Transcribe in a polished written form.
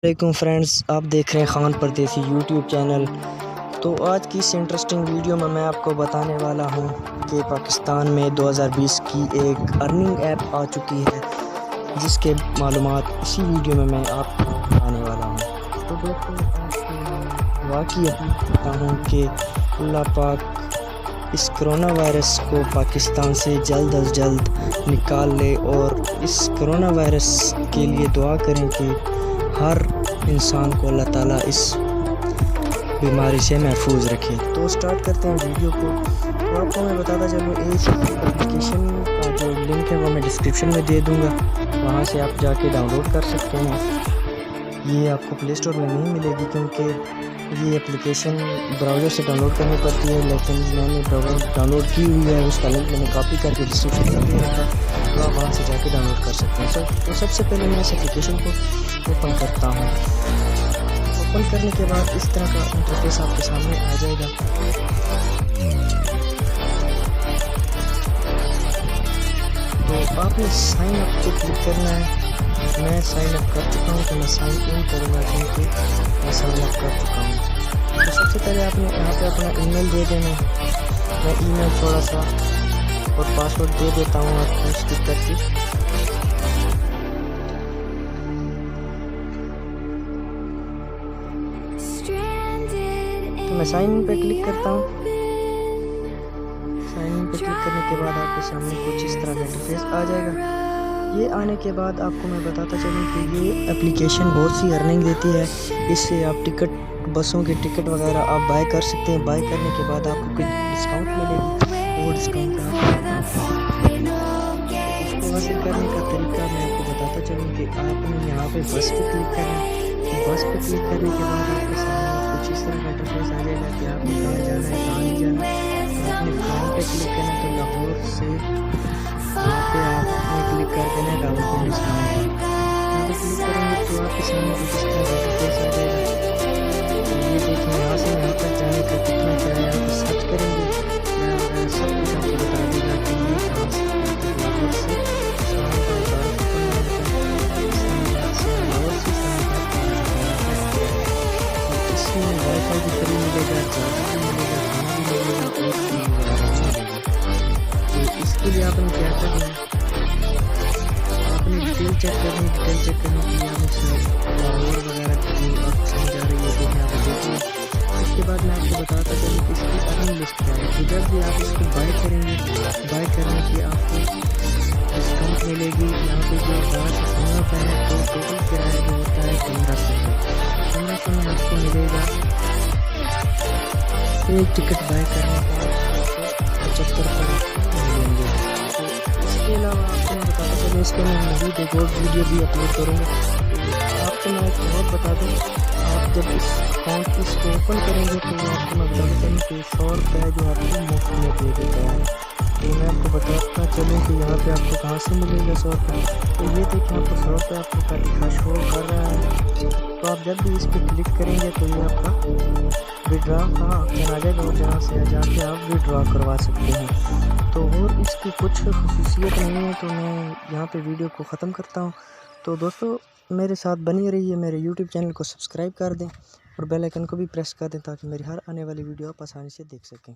वालेकुम फ्रेंड्स, आप देख रहे हैं खान परदेसी यूट्यूब चैनल। तो आज की इस इंटरेस्टिंग वीडियो में मैं आपको बताने वाला हूं कि पाकिस्तान में 2020 की एक अर्निंग ऐप आ चुकी है, जिसके मालूमात इसी वीडियो में मैं आपको बताने वाला हूं। तो दोस्तों, आपको दुआ की अपील करता हूं कि अल्लाह पाक इस कोरोना वायरस को पाकिस्तान से जल्द अज जल्द निकाल ले और इस कोरोना वायरस के लिए दुआ करें कि हर इंसान को अल्लाह ताला इस बीमारी से महफूज रखे। तो स्टार्ट करते हैं वीडियो को। तो आपको मैं बताता चलूँ, इस एप्लीकेशन का जो लिंक है वो मैं डिस्क्रिप्शन में दे दूंगा, वहाँ से आप जाके डाउनलोड कर सकते हैं। ये आपको प्ले स्टोर में नहीं मिलेगी क्योंकि ये एप्लीकेशन ब्राउज़र से डाउनलोड करनी पड़ती है, लेकिन मैंने डाउनलोड की हुई है, उसका लिंक मैंने कॉपी करके डिस्क्रिप्शन में दे रखा, तो आप वहाँ से जाके डाउनलोड कर सकते हैं। तो सबसे पहले मैं इस एप्लीकेशन को ओपन करता हूँ। ओपन करने के बाद इस तरह का इंटरफेस आपके सामने आ जाएगा। तो आपने साइन अप पे क्लिक करना है। मैं साइन अप कर चुका हूँ, तो मैं साइन इन करूँगा क्योंकि मैं साइन अप कर चुका हूँ। तो सबसे पहले आपने यहाँ पे अपना ईमेल दे देना है। मैं ईमेल थोड़ा सा और पासवर्ड दे देता हूँ आपको स्टिक करके। तो मैं साइन इन पे क्लिक करता हूँ। साइन इन पे क्लिक करने के बाद आपके सामने कुछ इस तरह का इंटरफेस आ जाएगा। ये आने के बाद आपको मैं बताता चलूँ कि ये एप्लीकेशन बहुत सी अर्निंग देती है। इससे आप बसों के टिकट वगैरह आप बाय कर सकते हैं। बाय करने के बाद आपको कुछ डिस्काउंट मिलेगी। वो डिस्काउंट उसको हासिल करने का तरीका मैं आपको बताता चलूँ कि आपने यहाँ पे बस पे क्लिक करना है। बस पे क्लिक करने के बाद आपके सामने कुछ इस तरह का इंटरफेस आ जाएगा कि आपने कहाँ जाना है, कहाँ नहीं जाना है। आपने कहाँ पे क्लिक करना है, तो लाहौर से यहाँ पे आपने क्लिक कर देना है रावलपिंडी यहाँ पे क्लिक करेंगे तो आपके सामने कुछ इस तरह का इंटरफेस आ जाएगा। ये देखिए, यहाँ से यहाँ तक जाने का कितना क्या है, यहाँ पे सर्च करेंगे, मैं सब कुछ आपको बता देगा कि ये कहाँ से लाहौर से इसमें वाईफाई भी फ्री मिलेगा, चार्जर भी मिलेगा, खाना भी मिलेगा और तो इसके लिए आपने क्या करना है, आपने डिटेल चेक करनी के लिए आपने लाहौर वगैरह की आपको समझ आ रही है तो यहाँ पर देखिए। उसके बाद मैं आपको बताता चलूँ कि इसकी अर्निंग लिस्ट क्या है। तो जब भी आप इसको बाय करेंगे, बाय करने की आपको डिस्काउंट मिलेगी। यहाँ पे जो 5 होता है तो टोटल किराया जो होता है 1500 में आपको मिलेगा। एक टिकट बाय करने का 75 मिलेंगे। तो इसके अलावा आपको मैं बताता चलूँ, इसके मैं मज़ीद एक और वीडियो भी अपलोड करूँगा। आपको मैं एक और बता दूँ, आप जब इस अकाउंट इसको ओपन करेंगे तो आपको मैं बताता चलूँ कि 100 रुपये जो आपको मुफ्त में दे देता है। तो मैं आपको बताता चलूँ कि यहाँ पे आपको कहाँ से मिलेगा 100 रुपये। तो ये देखिए, आपको 100 रुपये आपको का लिखा शो कर रहा है। तो आप जब भी इस पर क्लिक करेंगे तो ये आपका विड्रा का ऑप्शन आ जाएगा और जहाँ से जाके आप विड्रा करवा सकते हैं। तो और इसकी कुछ खसूसियत नहीं है, तो मैं यहाँ पे वीडियो को ख़त्म करता हूँ। तो दोस्तों, मेरे साथ बनी रहिए, मेरे यूट्यूब चैनल को सब्सक्राइब कर दें और बेल आइकन को भी प्रेस कर दें ताकि मेरी हर आने वाली वीडियो आप आसानी से देख सकें।